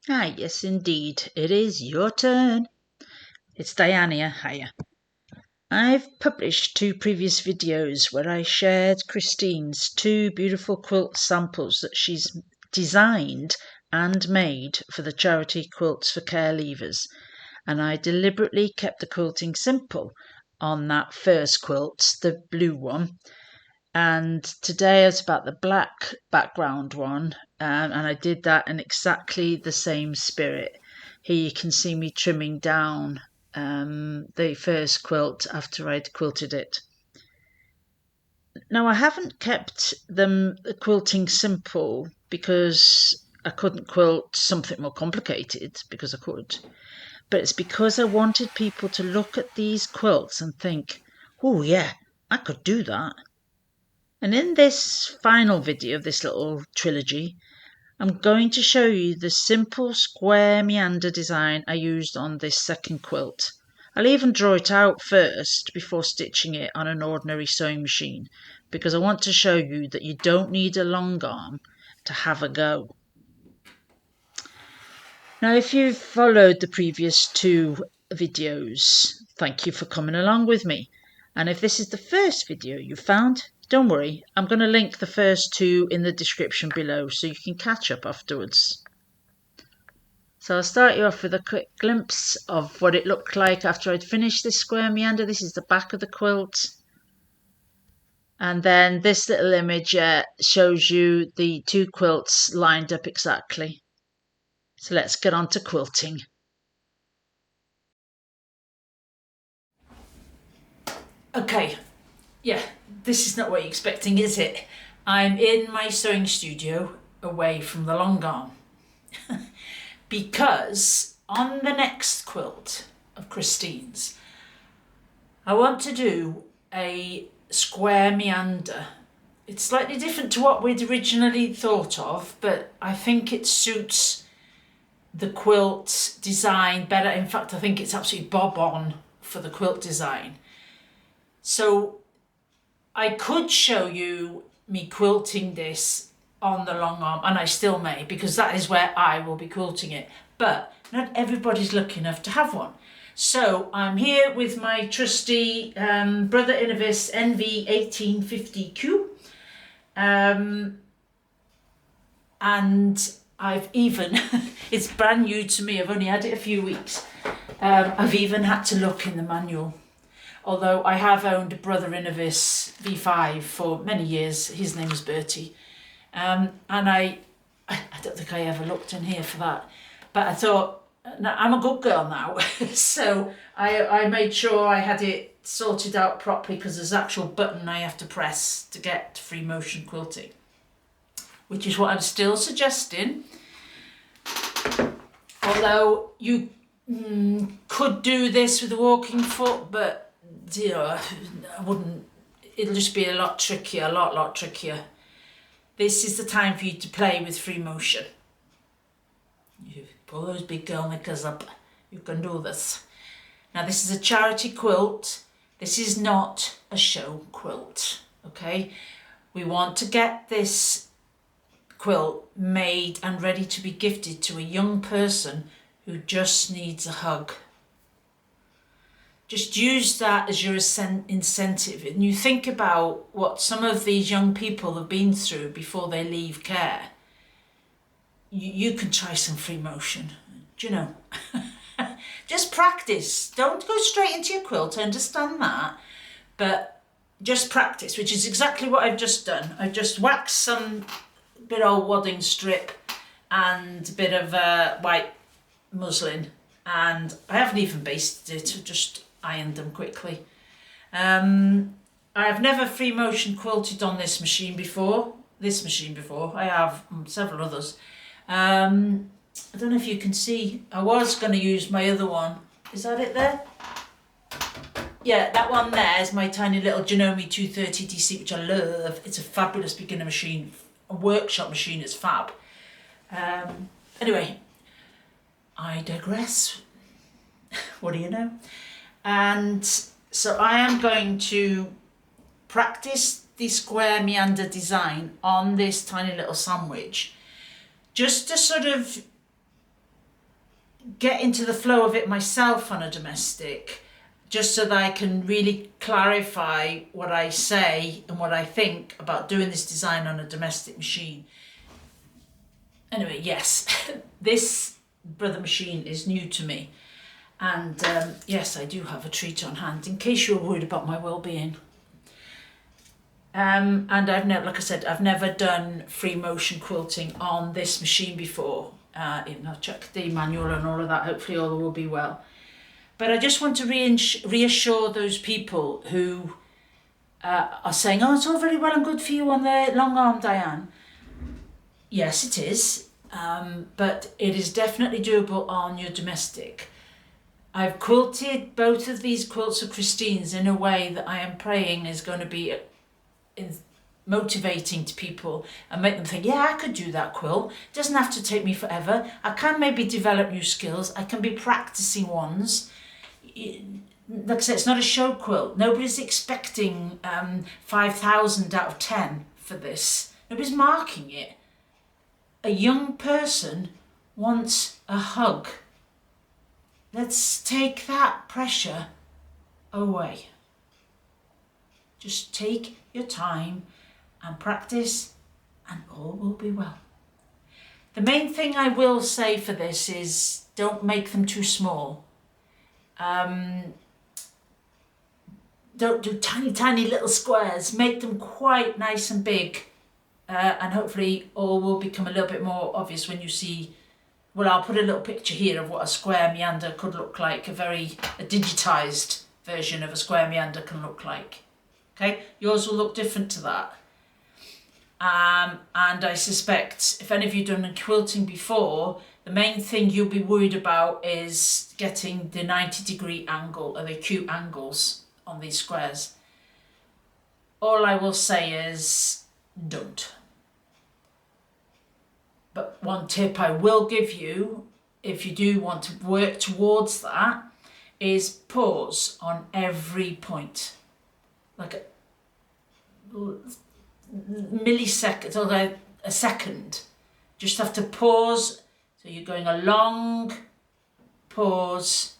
Ah, yes, indeed. It is your turn. It's Diane here. Hiya. I've published 2 previous videos where I shared Christine's 2 beautiful quilt samples that she's designed and made for the charity Quilts for Care Leavers. And I deliberately kept the quilting simple on that first quilt, the blue one. And today it's about the black background one, and I did that in exactly the same spirit. Here you can see me trimming down the first quilt after I'd quilted it. Now I haven't kept them quilting simple because I couldn't quilt something more complicated, because I could, but it's because I wanted people to look at these quilts and think, oh yeah, I could do that. And in this final video of this little trilogy, I'm going to show you the simple square meander design I used on this second quilt. I'll even draw it out first before stitching it on an ordinary sewing machine, because I want to show you that you don't need a long arm to have a go. Now, if you've followed the previous 2 videos, thank you for coming along with me. And if this is the first video you found, don't worry, I'm going to link the first 2 in the description below so you can catch up afterwards. So I'll start you off with a quick glimpse of what it looked like after I'd finished this square meander. This is the back of the quilt. And then this little image shows you the 2 quilts lined up exactly. So let's get on to quilting. Okay, yeah, this is not what you're expecting, is it? I'm in my sewing studio away from the long arm because on the next quilt of Christine's, I want to do a square meander. It's slightly different to what we'd originally thought of, but I think it suits the quilt design better. In fact, I think it's absolutely bob on for the quilt design. So I could show you me quilting this on the long arm, and I still may, because that is where I will be quilting it, but not everybody's lucky enough to have one. So I'm here with my trusty Brother Innovis NV1850Q, and I've even, it's brand new to me, I've only had it a few weeks, I've even had to look in the manual. Although I have owned a Brother Innovis V5 for many years, his name is Bertie, and I don't think I ever looked in here for that, but I thought, I'm a good girl now, so I made sure I had it sorted out properly, because there's an actual button I have to press to get free motion quilting, which is what I'm still suggesting, although you could do this with a walking foot, but you know, I wouldn't, it'll just be a lot trickier, a lot trickier. This is the time for you to play with free motion. You pull those big girl knickers up, you can do this. Now this is a charity quilt, this is not a show quilt, okay? We want to get this quilt made and ready to be gifted to a young person who just needs a hug. Just use that as your incentive, and you think about what some of these young people have been through before they leave care. You can try some free motion, do you know? Just practice, don't go straight into your quilt, I understand that, but just practice, which is exactly what I've just done. I've just waxed some bit of wadding strip and a bit of white muslin, and I haven't even basted it, I just ironed them quickly. I've never free motion quilted on this machine before. I have several others. I don't know if you can see, I was going to use my other one. Is that it there? Yeah, that one there is my tiny little Janome 230 DC, which I love. It's a fabulous beginner machine, a workshop machine, it's fab. Anyway, I digress. What do you know? And so I am going to practice the square meander design on this tiny little sandwich, just to sort of get into the flow of it myself on a domestic, just so that I can really clarify what I say and what I think about doing this design on a domestic machine. Anyway, yes, this brother machine is new to me. And yes, I do have a treat on hand in case you're worried about my well-being. And I've never, like I said, I've never done free motion quilting on this machine before. Even though I've checked the manual and all of that, hopefully all will be well. But I just want to reassure those people who are saying, oh, it's all very well and good for you on the long arm, Diane. Yes, it is, but it is definitely doable on your domestic. I've quilted both of these quilts of Christine's in a way that I am praying is going to be motivating to people and make them think, yeah, I could do that quilt. It doesn't have to take me forever. I can maybe develop new skills. I can be practicing ones. Like I said, it's not a show quilt. Nobody's expecting 5,000 out of 10 for this. Nobody's marking it. A young person wants a hug. Let's take that pressure away. Just take your time and practice and all will be well. The main thing I will say for this is don't make them too small. Don't do tiny little squares. Make them quite nice and big, and hopefully all will become a little bit more obvious when you see. Well, I'll put a little picture here of what a square meander could look like, a digitised version of a square meander can look like. Okay, yours will look different to that. And I suspect if any of you done quilting before, the main thing you'll be worried about is getting the 90-degree angle or the acute angles on these squares. All I will say is don't. But one tip I will give you, if you do want to work towards that, is pause on every point. Like a millisecond or a second. Just have to pause. So you're going a long pause,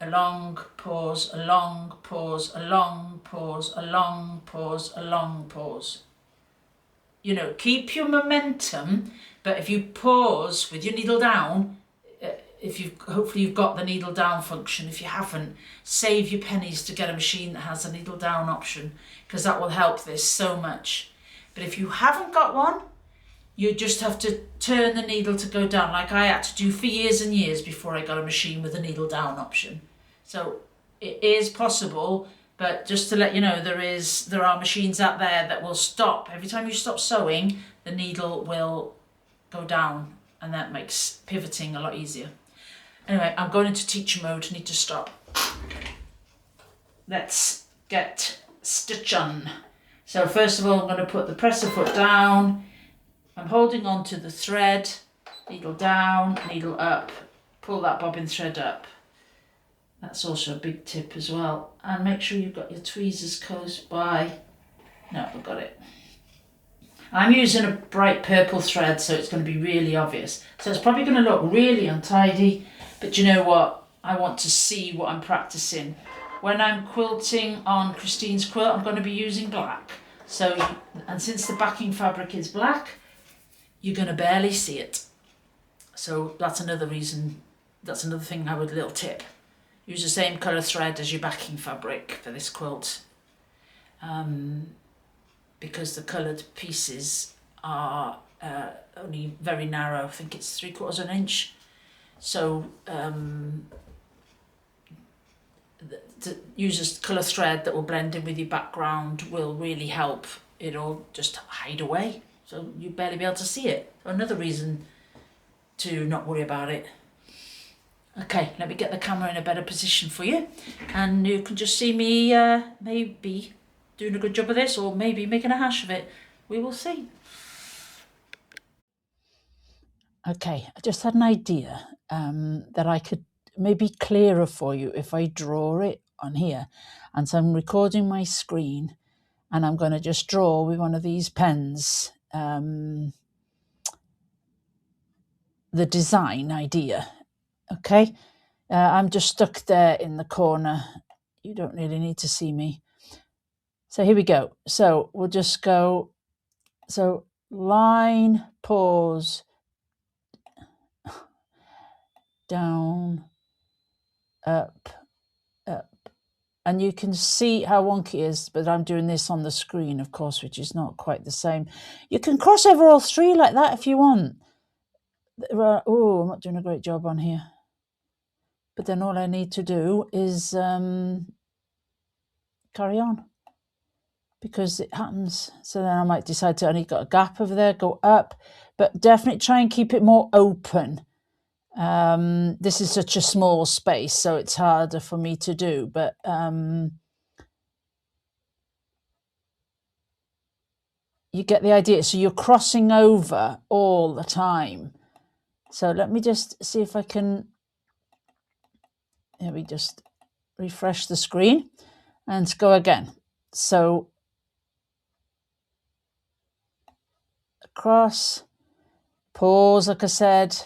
a long pause, a long pause, a long pause, a long pause, a long pause. You know, keep your momentum, but if you pause with your needle down, hopefully you've got the needle down function. If you haven't, save your pennies to get a machine that has a needle down option, because that will help this so much. But if you haven't got one, you just have to turn the needle to go down, like I had to do for years and years before I got a machine with a needle down option. So it is possible, but just to let you know, there are machines out there that will stop. Every time you stop sewing, the needle will go down, and that makes pivoting a lot easier. Anyway, I'm going into teacher mode, need to stop. Let's get stitch on. So first of all, I'm going to put the presser foot down. I'm holding on to the thread, needle down, needle up, pull that bobbin thread up. That's also a big tip as well. And make sure you've got your tweezers close by. No, I've got it. I'm using a bright purple thread, so it's going to be really obvious. So it's probably going to look really untidy, but you know what? I want to see what I'm practicing. When I'm quilting on Christine's quilt, I'm going to be using black. So, and since the backing fabric is black, you're going to barely see it. So that's another reason, that's another thing I would, little tip. Use the same colour thread as your backing fabric for this quilt. Because the coloured pieces are only very narrow. I think it's 3/4 of an inch. So use a colour thread that will blend in with your background will really help. It'll just hide away, so you'll barely be able to see it. So another reason to not worry about it. Okay, let me get the camera in a better position for you, and you can just see me maybe doing a good job of this, or maybe making a hash of it. We will see. Okay, I just had an idea that I could maybe clearer for you if I draw it on here. And so I'm recording my screen, and I'm going to just draw with one of these pens the design idea. Okay, I'm just stuck there in the corner. You don't really need to see me. So here we go. So we'll just go, so line, pause, down, up, up. And you can see how wonky it is, but I'm doing this on the screen, of course, which is not quite the same. You can cross over all three like that if you want. Oh, I'm not doing a great job on here. But then all I need to do is carry on, because it happens. So then I might decide to only got a gap over there, go up, but definitely try and keep it more open. This is such a small space, so it's harder for me to do, but you get the idea. So you're crossing over all the time. So let me just see if I can, we just refresh the screen and go again. So across, pause, like I said,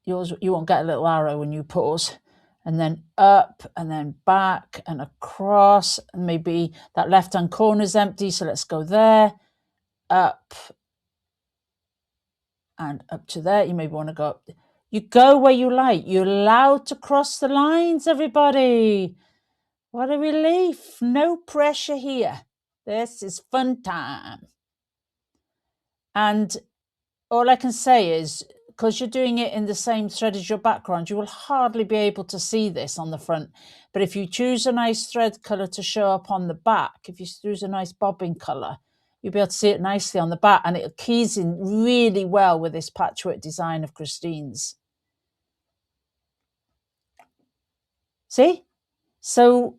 you won't get a little arrow when you pause, and then up and then back and across, and maybe that left hand corner is empty, so let's go there, up and up to there. You maybe want to go up. You go where you like. You're allowed to cross the lines, everybody. What a relief. No pressure here. This is fun time. And all I can say is, because you're doing it in the same thread as your background, you will hardly be able to see this on the front. But if you choose a nice thread colour to show up on the back, if you choose a nice bobbin colour, you'll be able to see it nicely on the back, and it keys in really well with this patchwork design of Christine's. See? So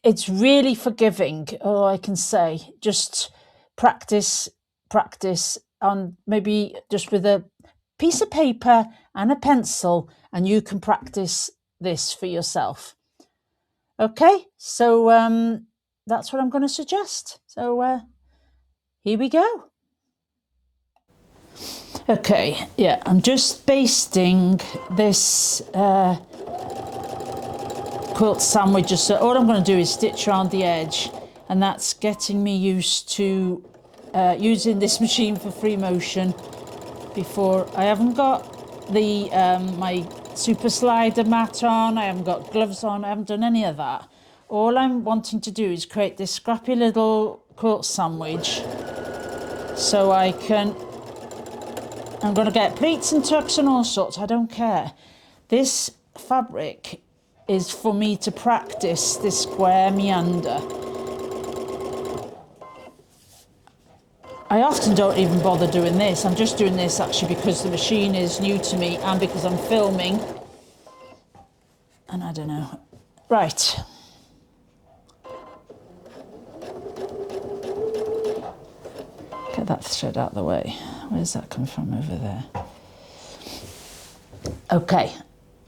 it's really forgiving, all I can say. Just practice on, maybe just with a piece of paper and a pencil, and you can practice this for yourself. Okay, so that's what I'm going to suggest. So here we go. Okay, yeah, I'm just basting this quilt sandwich. So all I'm going to do is stitch around the edge, and that's getting me used to using this machine for free motion. Before, I haven't got the my super slider mat on, I haven't got gloves on, I haven't done any of that. All I'm wanting to do is create this scrappy little quilt sandwich, so I'm going to get pleats and tucks and all sorts, I don't care. This fabric is for me to practice this square meander. I often don't even bother doing this. I'm just doing this actually because the machine is new to me and because I'm filming. And I don't know. Right. Get that thread out of the way. Where's that coming from over there? Okay.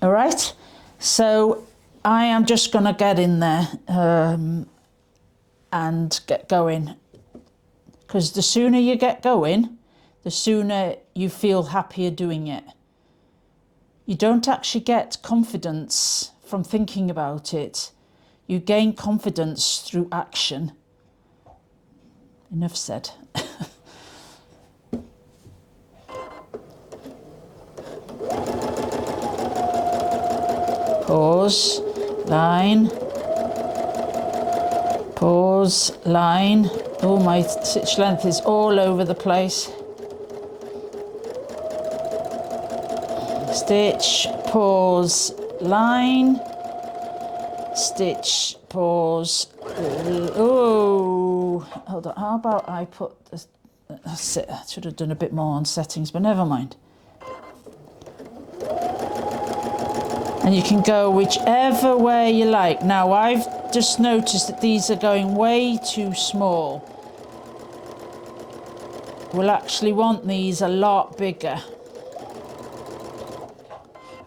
All right. So I am just going to get in there and get going. Because the sooner you get going, the sooner you feel happier doing it. You don't actually get confidence from thinking about it. You gain confidence through action. Enough said. Pause, line, pause, line. Oh, my stitch length is all over the place. Stitch, pause, line, stitch, pause. Oh, hold on. How about I put this? That's it. I should have done a bit more on settings, but never mind. And you can go whichever way you like. Now, I've just noticed that these are going way too small. We'll actually want these a lot bigger.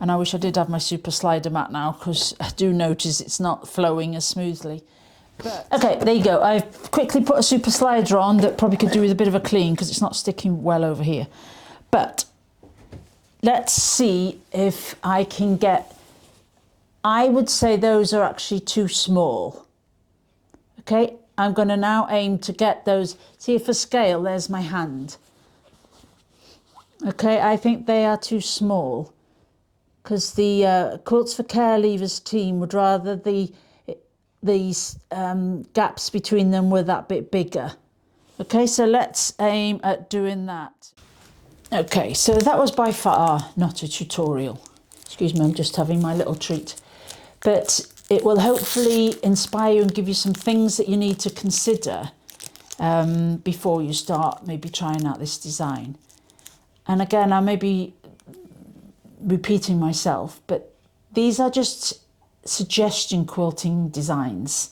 And I wish I did have my super slider mat now, because I do notice it's not flowing as smoothly. But, okay, there you go. I've quickly put a super slider on that probably could do with a bit of a clean because it's not sticking well over here. But let's see if I can get, I would say those are actually too small. Okay, I'm going to now aim to get those, see if for scale, there's my hand. Okay, I think they are too small because the Quilts for Care Leavers team would rather these gaps between them were that bit bigger. Okay, so let's aim at doing that. Okay, so that was by far not a tutorial. Excuse me, I'm just having my little treat. But it will hopefully inspire you and give you some things that you need to consider before you start maybe trying out this design. And again, I may be repeating myself, but these are just suggestion quilting designs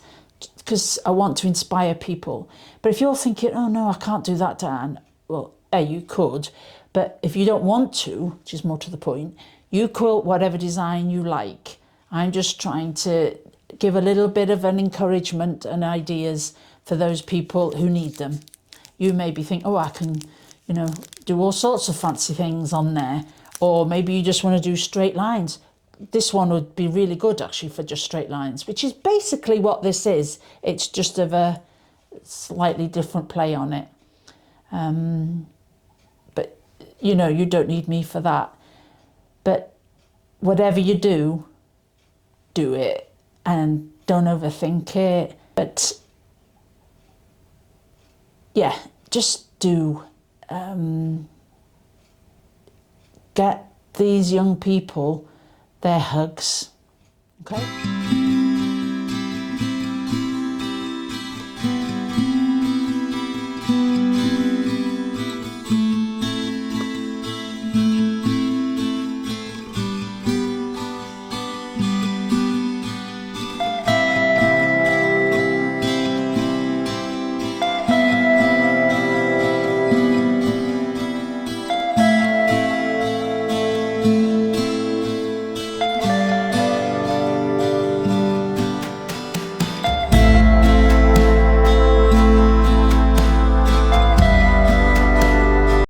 because I want to inspire people. But if you're thinking, oh no, I can't do that, Dan, well, you could, but if you don't want to, which is more to the point, you quilt whatever design you like. I'm just trying to give a little bit of an encouragement and ideas for those people who need them. You maybe think, oh, I can, you know, do all sorts of fancy things on there. Or maybe you just want to do straight lines. This one would be really good actually for just straight lines, which is basically what this is. It's just of a slightly different play on it. But, you know, you don't need me for that. But whatever you do, do it and don't overthink it. But yeah, just do. Get these young people their hugs, okay?